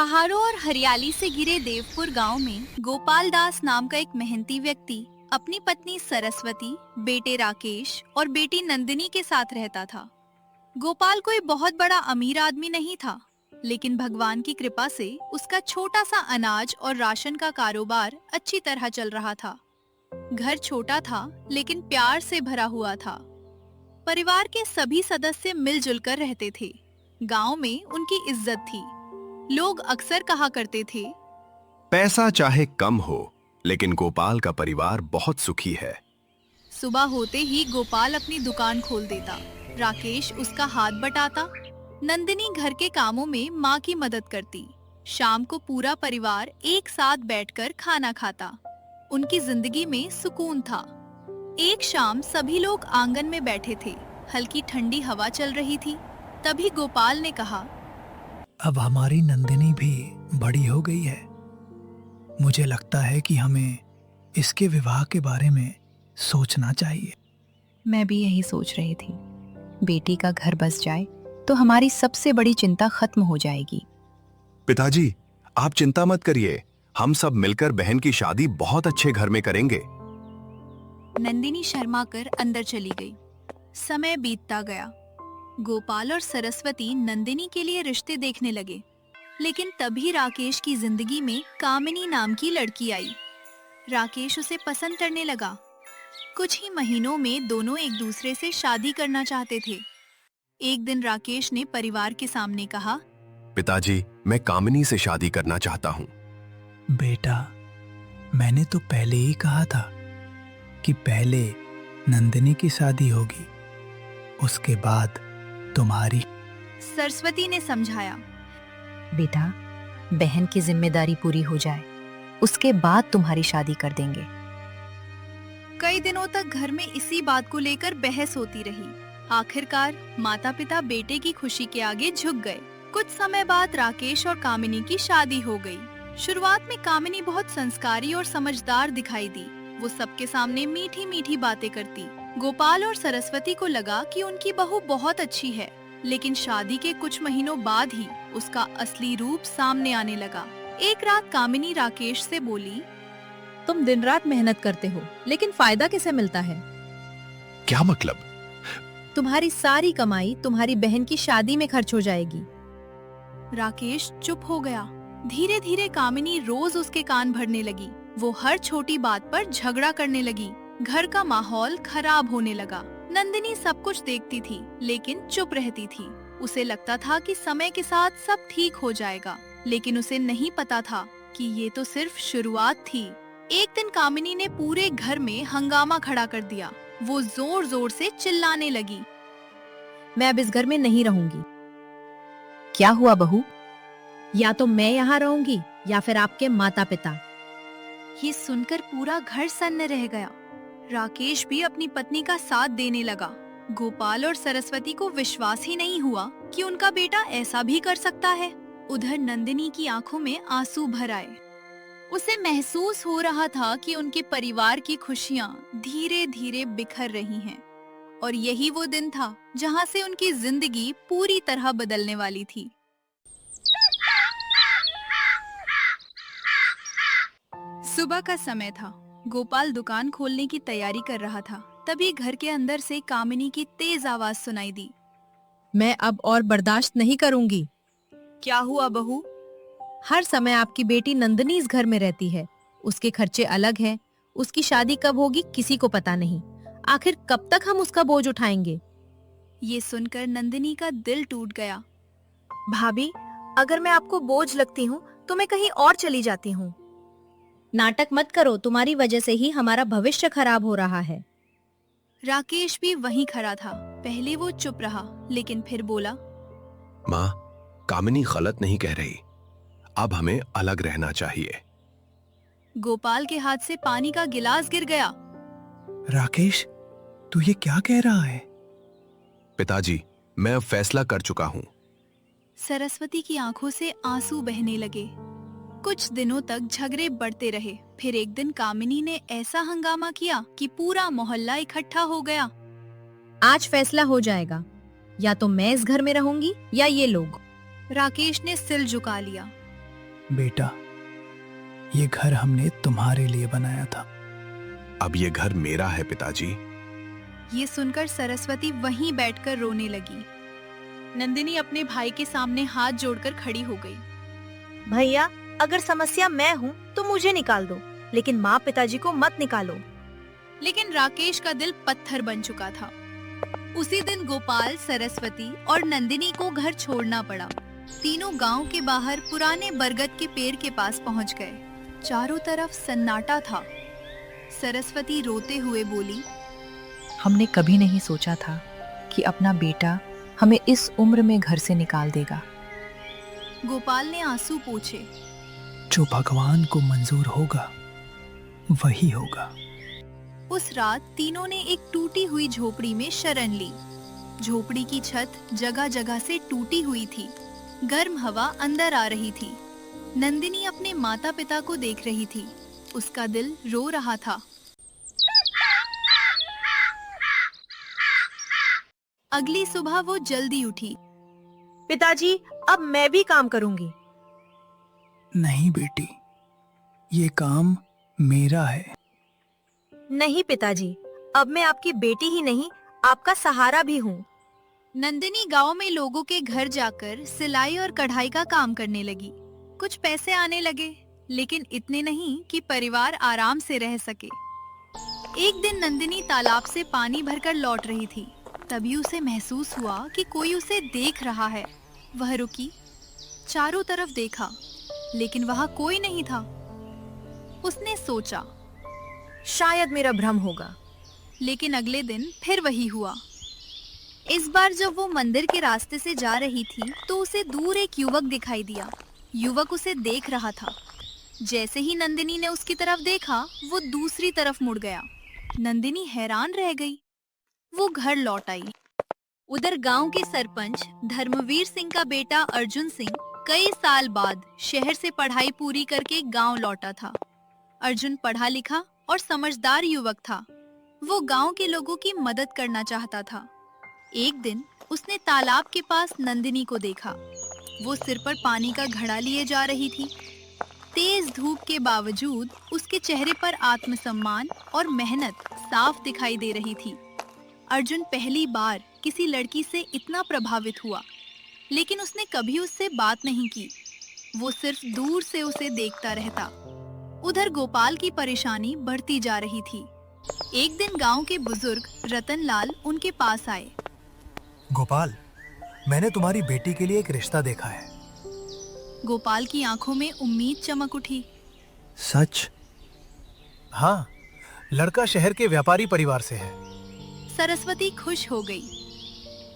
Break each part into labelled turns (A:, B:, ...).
A: पहाड़ों और हरियाली से घिरे देवपुर गांव में गोपाल दास नाम का एक मेहनती व्यक्ति अपनी पत्नी सरस्वती, बेटे राकेश और बेटी नंदिनी के साथ रहता था। गोपाल कोई बहुत बड़ा अमीर आदमी नहीं था, लेकिन भगवान की कृपा से उसका छोटा सा अनाज और राशन का कारोबार अच्छी तरह चल रहा था। घर छोटा था, लेकिन प्यार से भरा हुआ था। परिवार के सभी सदस्य मिलजुल कर रहते थे। गांव में उनकी इज्जत थी। लोग अक्सर कहा करते थे,
B: पैसा चाहे कम हो, लेकिन गोपाल का परिवार बहुत सुखी है।
A: सुबह होते ही गोपाल अपनी दुकान खोल देता। राकेश उसका हाथ बटाता। नंदिनी घर के कामों में माँ की मदद करती। शाम को पूरा परिवार एक साथ बैठकर खाना खाता। उनकी जिंदगी में सुकून था। एक शाम सभी लोग आंगन में बैठे थे। हल्की ठंडी हवा चल रही थी। तभी गोपाल ने कहा,
C: अब हमारी नंदिनी भी बड़ी हो गई है। मुझे लगता है कि हमें इसके विवाह के बारे में सोचना चाहिए।
D: मैं भी यही सोच रही थी। बेटी का घर बस जाए तो हमारी सबसे बड़ी चिंता खत्म हो जाएगी।
B: पिताजी, आप चिंता मत करिए, हम सब मिलकर बहन की शादी बहुत अच्छे घर में करेंगे।
A: नंदिनी शर्मा कर अंदर चली गई। समय बीतता गया। गोपाल और सरस्वती नंदिनी के लिए रिश्ते देखने लगे, लेकिन तभी राकेश की जिंदगी में कामिनी नाम की लड़की आई। राकेश उसे पसंद करने लगा। कुछ ही महीनों में दोनों एक दूसरे से शादी करना चाहते थे। एक दिन राकेश ने परिवार के सामने कहा,
B: पिताजी, मैं कामिनी से शादी करना चाहता हूँ।
C: बेटा, मैंने तो पहले ही कहा था कि पहले नंदिनी की शादी होगी, उसके बाद तुम्हारी।
A: सरस्वती ने समझाया,
D: बेटा, बहन की जिम्मेदारी पूरी हो जाए, उसके बाद तुम्हारी शादी कर देंगे।
A: कई दिनों तक घर में इसी बात को लेकर बहस होती रही। आखिरकार माता पिता बेटे की खुशी के आगे झुक गए। कुछ समय बाद राकेश और कामिनी की शादी हो गई। शुरुआत में कामिनी बहुत संस्कारी और समझदार दिखाई दी। वो सबके सामने मीठी मीठी बातें करती। गोपाल और सरस्वती को लगा कि उनकी बहू बहुत अच्छी है, लेकिन शादी के कुछ महीनों बाद ही उसका असली रूप सामने आने लगा। एक रात कामिनी राकेश से बोली,
E: तुम दिन रात मेहनत करते हो, लेकिन फायदा किसे मिलता है?
B: क्या मतलब?
E: तुम्हारी सारी कमाई तुम्हारी बहन की शादी में खर्च हो जाएगी।
A: राकेश चुप हो गया। धीरे धीरे कामिनी रोज उसके कान भरने लगी। वो हर छोटी बात पर झगड़ा करने लगी। घर का माहौल खराब होने लगा। नंदिनी सब कुछ देखती थी, लेकिन चुप रहती थी। उसे लगता था कि समय के साथ सब ठीक हो जाएगा, लेकिन उसे नहीं पता था कि ये तो सिर्फ शुरुआत थी। एक दिन कामिनी ने पूरे घर में हंगामा खड़ा कर दिया। वो जोर जोर से चिल्लाने लगी,
E: मैं अब इस घर में नहीं रहूंगी।
D: क्या हुआ बहू?
E: या तो मैं यहाँ रहूंगी या फिर आपके माता पिता।
A: ये सुनकर पूरा घर सन्न रह गया। राकेश भी अपनी पत्नी का साथ देने लगा। गोपाल और सरस्वती को विश्वास ही नहीं हुआ कि उनका बेटा ऐसा भी कर सकता है। उधर नंदिनी की आंखों में आंसू भर आए। उसे महसूस हो रहा था कि उनके परिवार की खुशियां धीरे धीरे बिखर रही हैं, और यही वो दिन था जहां से उनकी जिंदगी पूरी तरह बदलने वाली थी। सुबह का समय था। गोपाल दुकान खोलने की तैयारी कर रहा था। तभी घर के अंदर से कामिनी की तेज आवाज सुनाई दी।
E: मैं अब और बर्दाश्त नहीं करूंगी।
A: क्या हुआ बहू?
E: हर समय आपकी बेटी नंदिनी इस घर में रहती है। उसके खर्चे अलग हैं। उसकी शादी कब होगी किसी को पता नहीं। आखिर कब तक हम उसका बोझ उठाएंगे?
A: ये सुनकर नंदिनी का दिल टूट गया।
F: भाभी, अगर मैं आपको बोझ लगती हूँ तो मैं कहीं और चली जाती हूँ।
E: नाटक मत करो, तुम्हारी वजह से ही हमारा भविष्य खराब हो रहा है।
A: राकेश भी वहीं खड़ा था। पहले वो चुप रहा, लेकिन फिर बोला,
B: माँ, कामिनी गलत नहीं कह रही। अब हमें अलग रहना चाहिए।
A: गोपाल के हाथ से पानी का गिलास गिर गया।
C: राकेश, तू ये क्या कह रहा है?
B: पिताजी, मैं अब फैसला कर चुका हूँ।
A: सरस्वती की आंखों से आंसू बहने लगे। कुछ दिनों तक झगड़े बढ़ते रहे। फिर एक दिन कामिनी ने ऐसा हंगामा किया कि पूरा मोहल्ला इकट्ठा हो गया।
E: आज फैसला हो जाएगा, या तो मैं इस घर में रहूंगी या ये लोग।
A: राकेश ने सिर झुका लिया।
C: बेटा, ये घर हमने तुम्हारे लिए बनाया था।
B: अब ये घर मेरा है पिताजी।
A: ये सुनकर सरस्वती वहीं बैठकर रोने लगी। नंदिनी अपने भाई के सामने हाथ जोड़कर खड़ी हो गई।
F: भैया, अगर समस्या मैं हूँ तो मुझे निकाल दो, लेकिन माँ पिताजी को मत निकालो।
A: लेकिन राकेश का दिल पत्थर बन चुका था। उसी दिन गोपाल, सरस्वती और नंदिनी को घर छोड़ना पड़ा। तीनों गांव के बाहर पुराने बरगद के पेड़ के पास पहुंच गए। चारों तरफ सन्नाटा था। सरस्वती रोते हुए बोली,
D: हमने कभी नहीं सोचा था कि अपना बेटा हमें इस उम्र में घर से निकाल देगा।
A: गोपाल ने आंसू पोंछे।
C: जो भगवान को मंजूर होगा वही होगा।
A: उस रात तीनों ने एक टूटी हुई झोपड़ी में शरण ली। झोपड़ी की छत जगह जगह से टूटी हुई थी। गर्म हवा अंदर आ रही थी। नंदिनी अपने माता पिता को देख रही थी। उसका दिल रो रहा था। अगली सुबह वो जल्दी उठी।
F: पिताजी, अब मैं भी काम करूंगी।
C: नहीं बेटी, ये काम मेरा है।
F: नहीं पिताजी, अब मैं आपकी बेटी ही नहीं, आपका सहारा भी हूँ।
A: नंदिनी गांव में लोगों के घर जाकर सिलाई और कढ़ाई का काम करने लगी। कुछ पैसे आने लगे, लेकिन इतने नहीं कि परिवार आराम से रह सके। एक दिन नंदिनी तालाब से पानी भरकर लौट रही थी। तभी उसे महसूस हुआ कि कोई उसे देख रहा है। वह रुकी, चारों तरफ देखा, लेकिन वहां कोई नहीं था। उसने सोचा,
F: शायद मेरा भ्रम होगा।
A: लेकिन अगले दिन फिर वही हुआ। इस बार जब वो मंदिर के रास्ते से जा रही थी तो उसे दूर एक युवक दिखाई दिया। युवक उसे देख रहा था। जैसे ही नंदिनी ने उसकी तरफ देखा, वो दूसरी तरफ मुड़ गया। नंदिनी हैरान रह गई। वो घर लौट आई। उधर गांव के सरपंच धर्मवीर सिंह का बेटा अर्जुन सिंह कई साल बाद शहर से पढ़ाई पूरी करके गांव लौटा था। अर्जुन पढ़ा लिखा और समझदार युवक था। वो गांव के लोगों की मदद करना चाहता था। एक दिन उसने तालाब के पास नंदिनी को देखा। वो सिर पर पानी का घड़ा लिए जा रही थी। तेज धूप के बावजूद उसके चेहरे पर आत्मसम्मान और मेहनत साफ दिखाई दे रही थी। अर्जुन पहली बार किसी लड़की से इतना प्रभावित हुआ, लेकिन उसने कभी उससे बात नहीं की। वो सिर्फ दूर से उसे देखता रहता। उधर गोपाल की परेशानी बढ़ती जा रही थी। एक दिन गांव के बुजुर्ग रतनलाल उनके पास आए।
C: गोपाल, मैंने तुम्हारी बेटी के लिए एक रिश्ता देखा है।
A: गोपाल की आंखों में उम्मीद चमक उठी।
C: सच? हाँ, लड़का शहर के व्यापारी परिवार से है।
A: सरस्वती खुश हो गई।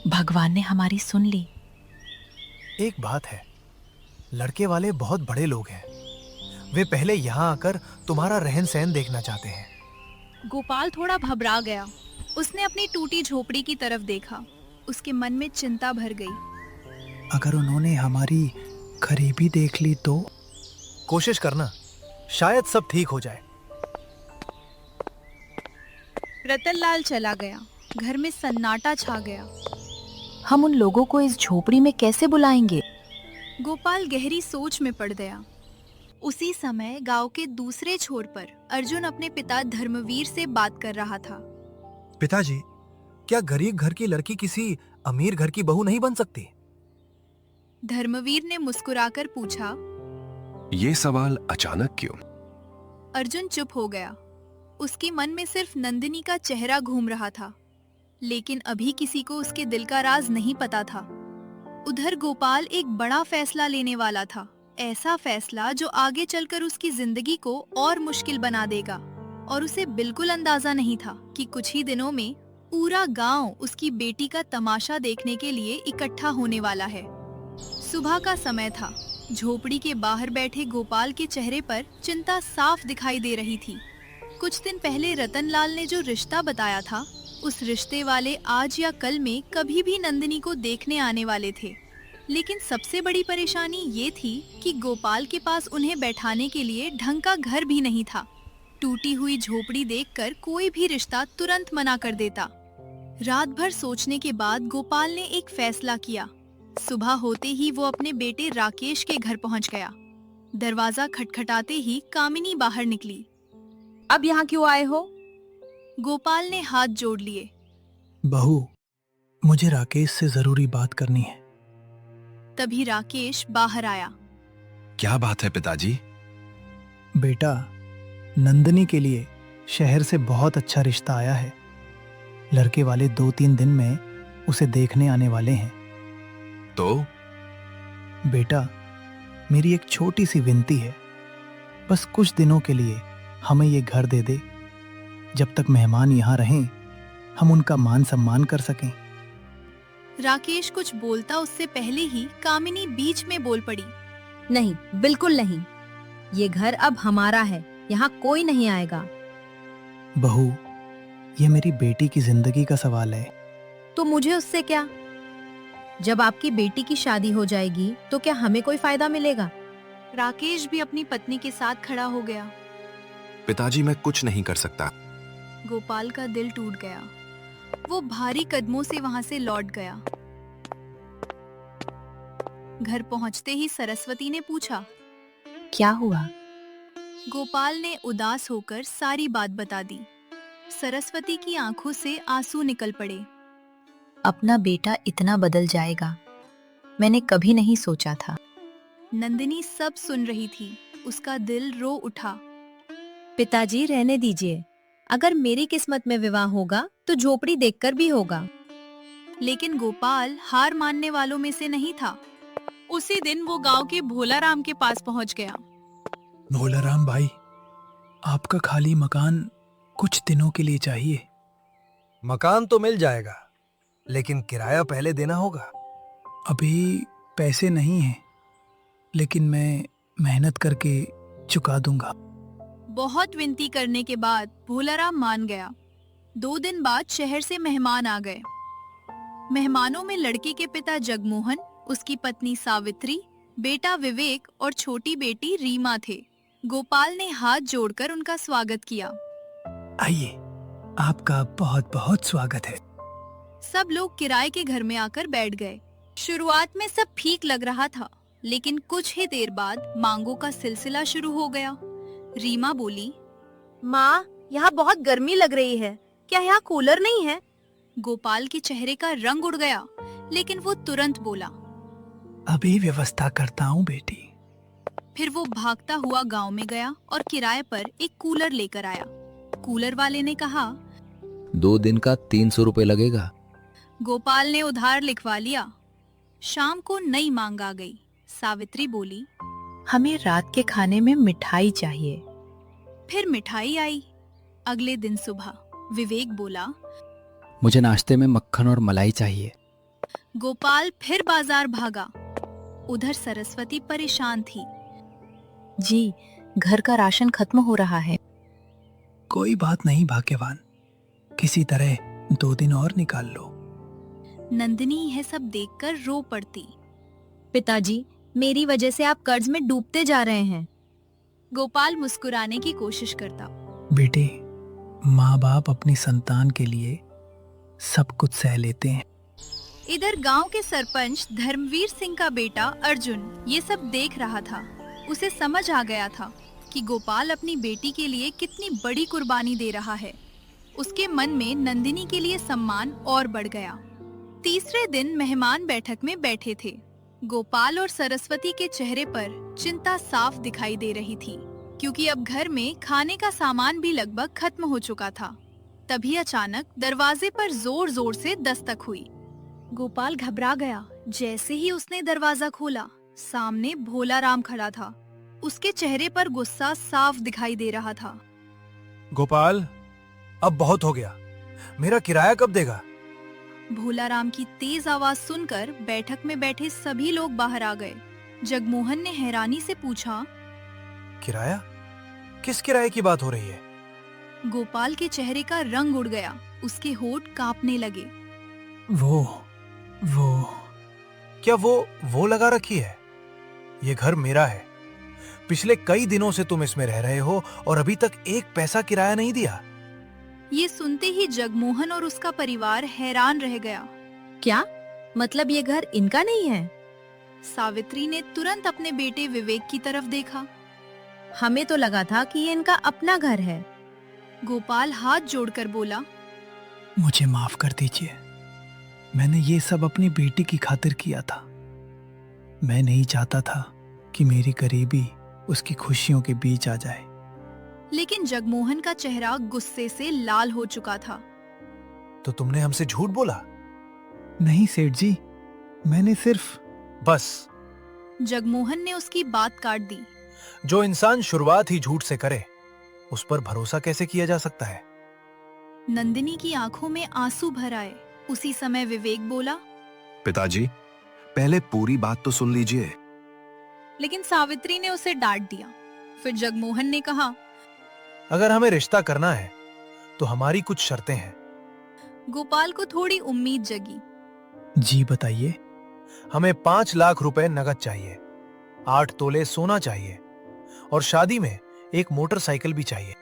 D: भगवान ने हमारी सुन ली।
C: एक बात है, लड़के वाले बहुत बड़े लोग हैं। वे पहले यहाँ आकर तुम्हारा रहन सहन देखना चाहते हैं।
A: गोपाल थोड़ा घबरा गया। उसने अपनी टूटी झोपड़ी की तरफ देखा। उसके मन में चिंता भर गई।
C: अगर उन्होंने हमारी गरीबी देख ली तो? कोशिश करना, शायद सब ठीक हो जाए।
A: रतनलाल चला गया। घर में सन्नाटा छा गया।
D: हम उन लोगों को इस झोपड़ी में कैसे बुलाएंगे?
A: गोपाल गहरी सोच में पड़ गया। उसी समय गांव के दूसरे छोर पर अर्जुन अपने पिता धर्मवीर से बात कर रहा था।
C: पिताजी, क्या गरीब घर की लड़की किसी अमीर घर की बहू नहीं बन सकती?
A: धर्मवीर ने मुस्कुराकर पूछा।
B: ये सवाल अचानक क्यों?
A: अर्जुन चुप हो गया। उसके मन में सिर्फ नंदिनी का चेहरा घूम रहा था, लेकिन अभी किसी को उसके दिल का राज नहीं पता था। उधर गोपाल एक बड़ा फैसला लेने वाला था। ऐसा फैसला जो आगे चलकर उसकी जिंदगी को और मुश्किल बना देगा। और उसे बिल्कुल अंदाजा नहीं था कि कुछ ही दिनों में पूरा गांव उसकी बेटी का तमाशा देखने के लिए इकट्ठा होने वाला है। सुबह का समय था। झोपड़ी के बाहर बैठे गोपाल के चेहरे पर चिंता साफ दिखाई दे रही थी। कुछ दिन पहले रतनलाल ने जो रिश्ता बताया था, उस रिश्ते वाले आज या कल में कभी भी नंदिनी को देखने आने वाले थे। लेकिन सबसे बड़ी परेशानी ये थी कि गोपाल के पास उन्हें बैठाने के लिए ढंग का घर भी नहीं था। टूटी हुई झोपड़ी देखकर कोई भी रिश्ता तुरंत मना कर देता। रात भर सोचने के बाद गोपाल ने एक फैसला किया। सुबह होते ही वो अपने बेटे राकेश के घर पहुंच गया। दरवाजा खटखटाते ही कामिनी बाहर निकली।
E: अब यहाँ क्यों आए हो?
A: गोपाल ने हाथ जोड़ लिए।
C: बहू, मुझे राकेश से जरूरी बात करनी है।
A: तभी राकेश बाहर आया।
B: क्या बात है पिताजी?
C: बेटा, नंदिनी के लिए शहर से बहुत अच्छा रिश्ता आया है। लड़के वाले 2-3 दिन में उसे देखने आने वाले हैं।
B: तो
C: बेटा, मेरी एक छोटी सी विनती है। बस कुछ दिनों के लिए हमें ये घर दे दे। जब तक मेहमान यहाँ रहें, हम उनका मान सम्मान कर सकें।
A: राकेश कुछ बोलता उससे पहले ही कामिनी बीच में बोल पड़ी।
E: नहीं, बिल्कुल नहीं। ये घर अब हमारा है, यहाँ कोई नहीं आएगा।
C: बहू, ये मेरी बेटी की जिंदगी का सवाल है।
E: तो मुझे उससे क्या? जब आपकी बेटी की शादी हो जाएगी तो क्या हमें कोई फायदा मिलेगा?
A: राकेश भी अपनी पत्नी के साथ खड़ा हो गया।
B: पिताजी, मैं कुछ नहीं कर सकता।
A: गोपाल का दिल टूट गया। वो भारी कदमों से वहां से लौट गया। घर पहुंचते ही सरस्वती ने पूछा,
D: क्या हुआ?
A: गोपाल ने उदास होकर सारी बात बता दी। सरस्वती की आंखों से आंसू निकल पड़े।
D: अपना बेटा इतना बदल जाएगा, मैंने कभी नहीं सोचा था।
A: नंदिनी सब सुन रही थी। उसका दिल रो उठा।
E: पिताजी, रहने दीजिए। अगर मेरी किस्मत में विवाह होगा तो झोपड़ी देखकर भी होगा।
A: लेकिन गोपाल हार मानने वालों में से नहीं था। उसी दिन वो गांव के भोलाराम के पास पहुंच गया।
C: भोलाराम भाई, आपका खाली मकान कुछ दिनों के लिए चाहिए।
G: मकान तो मिल जाएगा, लेकिन किराया पहले देना होगा।
C: अभी पैसे नहीं हैं, लेकिन मैं मेहनत करके चुका दूंगा।
A: बहुत विनती करने के बाद भोलाराम मान गया। 2 दिन बाद शहर से मेहमान आ गए। मेहमानों में लड़के के पिता जगमोहन, उसकी पत्नी सावित्री, बेटा विवेक और छोटी बेटी रीमा थे। गोपाल ने हाथ जोड़कर उनका स्वागत किया।
C: आइए, आपका बहुत बहुत स्वागत है।
A: सब लोग किराए के घर में आकर बैठ गए। शुरुआत में सब ठीक लग रहा था, लेकिन कुछ ही देर बाद मांगों का सिलसिला शुरू हो गया। रीमा बोली,
F: माँ, यहाँ बहुत गर्मी लग रही है, क्या यहाँ कूलर नहीं है?
A: गोपाल के चेहरे का रंग उड़ गया, लेकिन वो तुरंत बोला,
C: अभी व्यवस्था करता हूँ बेटी।
A: फिर वो भागता हुआ गांव में गया और किराए पर एक कूलर लेकर आया। कूलर वाले ने कहा,
H: 2 दिन का 300 रुपए लगेगा।
A: गोपाल ने उधार लिखवा लिया। शाम को नई मांग आ गई। सावित्री बोली,
D: हमें रात के खाने में मिठाई चाहिए।
A: फिर मिठाई आई। अगले दिन सुबह विवेक बोला,
H: मुझे नाश्ते में मक्खन और मलाई चाहिए।
A: गोपाल फिर बाजार भागा। उधर सरस्वती परेशान थी।
D: जी, घर का राशन खत्म हो रहा है।
C: कोई बात नहीं भाग्यवान, किसी तरह 2 दिन और निकाल लो।
A: नंदिनी यह सब देखकर रो पड़ती।
E: पिताजी, मेरी वजह से आप कर्ज में डूबते जा रहे हैं।
A: गोपाल मुस्कुराने की कोशिश करता।
C: बेटे, माँ बाप अपनी संतान के लिए सब कुछ सह लेते हैं।
A: इधर गांव के सरपंच धर्मवीर सिंह का बेटा अर्जुन ये सब देख रहा था। उसे समझ आ गया था कि गोपाल अपनी बेटी के लिए कितनी बड़ी कुर्बानी दे रहा है। उसके मन में नंदिनी के लिए सम्मान और बढ़ गया। तीसरे दिन मेहमान बैठक में बैठे थे। गोपाल और सरस्वती के चेहरे पर चिंता साफ दिखाई दे रही थी, क्योंकि अब घर में खाने का सामान भी लगभग खत्म हो चुका था। तभी अचानक दरवाजे पर जोर जोर से दस्तक हुई। गोपाल घबरा गया। जैसे ही उसने दरवाजा खोला, सामने भोलाराम खड़ा था। उसके चेहरे पर गुस्सा साफ दिखाई दे रहा था।
G: गोपाल, अब बहुत हो गया, मेरा किराया कब देगा?
A: भोलाराम की तेज आवाज सुनकर बैठक में बैठे सभी लोग बाहर आ गए। जगमोहन ने हैरानी से पूछा,
G: किराया? किस किराए की बात हो रही है?
A: गोपाल के चेहरे का रंग उड़ गया। उसके होठ कांपने लगे।
C: वो
G: क्या वो लगा रखी है? ये घर मेरा है। पिछले कई दिनों से तुम इसमें रह रहे हो और अभी तक एक पैसा किराया नहीं दिया।
A: ये सुनते ही जगमोहन और उसका परिवार हैरान रह गया।
E: क्या मतलब ये घर इनका नहीं है?
A: सावित्री ने तुरंत अपने बेटे विवेक की तरफ देखा।
E: हमें तो लगा था कि ये इनका अपना घर है।
A: गोपाल हाथ जोड़कर बोला,
C: मुझे माफ कर दीजिए। मैंने ये सब अपनी बेटी की खातिर किया था। मैं नहीं चाहता था कि मेरी गरीबी उसकी खुशियों के बीच आ जाए।
A: लेकिन जगमोहन का चेहरा गुस्से से लाल हो चुका था।
G: तो तुमने हमसे झूठ बोला?
C: नहीं सेठ जी, मैंने सिर्फ
G: बस।
A: जगमोहन ने उसकी बात काट दी।
G: जो इंसान शुरुआत ही झूठ से करे, उस पर भरोसा कैसे किया जा सकता है?
A: नंदिनी की आंखों में आंसू भर आए। उसी समय विवेक बोला,
B: पिताजी, पहले पूरी बात तो सुन लीजिए।
A: लेकिन सावित्री ने उसे डांट दिया। फिर जगमोहन ने कहा,
G: अगर हमें रिश्ता करना है तो हमारी कुछ शर्तें हैं।
A: गोपाल को थोड़ी उम्मीद जगी।
C: जी बताइए।
G: हमें 5 लाख रुपए नगद चाहिए, 8 तोले सोना चाहिए और शादी में एक मोटरसाइकिल भी चाहिए।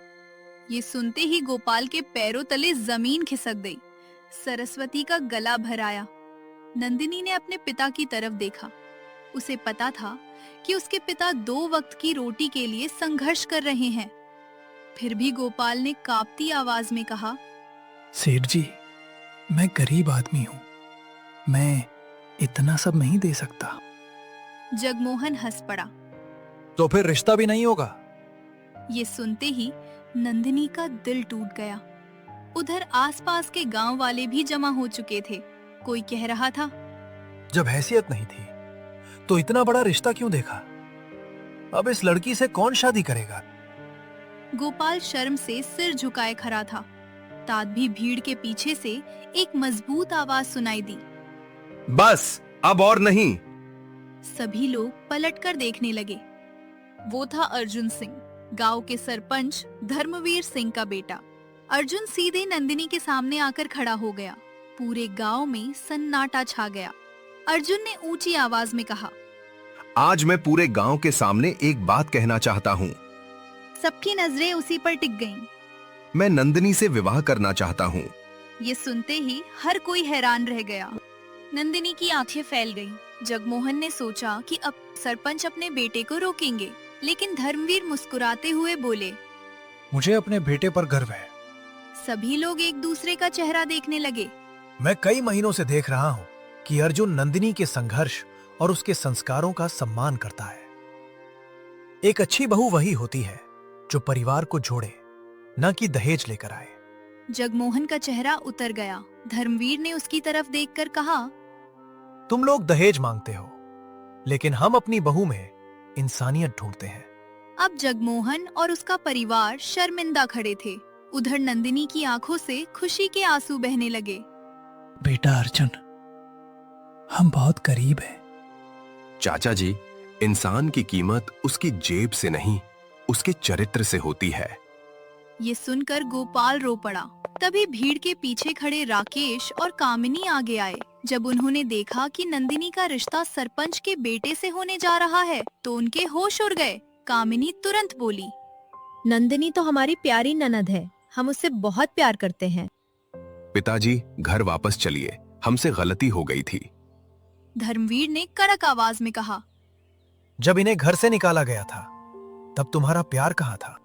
A: ये सुनते ही गोपाल के पैरों तले जमीन खिसक गई। सरस्वती का गला भर आया। नंदिनी ने अपने पिता की तरफ देखा। उसे पता था कि उसके पिता 2 वक्त की रोटी के लिए संघर्ष कर रहे हैं। फिर भी गोपाल ने कांपती आवाज में कहा,
C: सेठ जी, मैं गरीब आदमी हूँ। मैं इतना सब नहीं दे सकता।
A: जगमोहन हंस पड़ा।
G: तो फिर रिश्ता भी नहीं होगा?
A: ये सुनते ही नंदिनी का दिल टूट गया। उधर आसपास के गांव वाले भी जमा हो चुके थे। कोई कह रहा था,
G: जब हैसियत नहीं थी तो इतना बड़ा रिश्ता क्यों देखा? अब इस लड़की से कौन शादी करेगा?
A: गोपाल शर्म से सिर झुकाए खड़ा था। तादभी भीड़ के पीछे से एक मजबूत आवाज सुनाई दी,
B: बस, अब और नहीं।
A: सभी लोग पलटकर देखने लगे। वो था अर्जुन सिंह, गांव के सरपंच धर्मवीर सिंह का बेटा। अर्जुन सीधे नंदिनी के सामने आकर खड़ा हो गया। पूरे गांव में सन्नाटा छा गया। अर्जुन ने ऊंची आवाज में कहा,
B: आज मैं पूरे गांव के सामने एक बात कहना चाहता हूँ।
A: सबकी नजरें उसी पर टिक गईं।
B: मैं नंदिनी से विवाह करना चाहता हूँ।
A: ये सुनते ही हर कोई हैरान रह गया। नंदिनी की आंखें फैल गईं। जगमोहन ने सोचा कि अब सरपंच अपने बेटे को रोकेंगे, लेकिन धर्मवीर मुस्कुराते हुए बोले,
G: मुझे अपने बेटे पर गर्व है।
A: सभी लोग एक दूसरे का चेहरा देखने लगे।
G: मैं कई महीनों से देख रहा हूँ कि अर्जुन नंदिनी के संघर्ष और उसके संस्कारों का सम्मान करता है। एक अच्छी बहू वही होती है जो परिवार को जोड़े, न कि दहेज लेकर आए।
A: जगमोहन का चेहरा उतर गया। धर्मवीर ने उसकी तरफ देखकर कहा,
G: तुम लोग दहेज मांगते हो, लेकिन हम अपनी बहू में इंसानियत ढूंढते हैं।
A: अब जगमोहन और उसका परिवार शर्मिंदा खड़े थे। उधर नंदिनी की आंखों से खुशी के आंसू बहने लगे।
C: बेटा अर्जुन, हम बहुत गरीब हैं।
B: चाचा जी, इंसान की कीमत उसकी जेब से नहीं, उसके चरित्र से होती है।
A: ये सुनकर गोपाल रो पड़ा। तभी भीड़ के पीछे खड़े राकेश और कामिनी आगे आए। जब उन्होंने देखा कि नंदिनी का रिश्ता सरपंच के बेटे से होने जा रहा है, तो उनके होश उड़ गए। कामिनी तुरंत बोली,
E: नंदिनी तो हमारी प्यारी ननद है, हम उससे बहुत प्यार करते हैं।
B: पिताजी, घर वापस चलिए, हमसे गलती हो गई थी।
A: धर्मवीर ने कड़क आवाज में कहा।
G: जब इन्हें घर से निकाला गया था, तब तुम्हारा प्यार कहाँ था?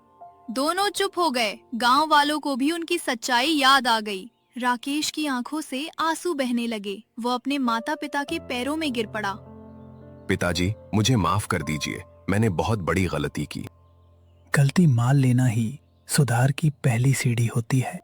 A: दोनों चुप हो गए। गांव वालों को भी उनकी सच्चाई याद आ गई। राकेश की आंखों से आंसू बहने लगे। वो अपने माता पिता के पैरों में गिर पड़ा।
B: पिताजी, मुझे माफ कर दीजिए, मैंने बहुत बड़ी गलती की।
C: गलती मान लेना ही सुधार की पहली सीढ़ी होती है।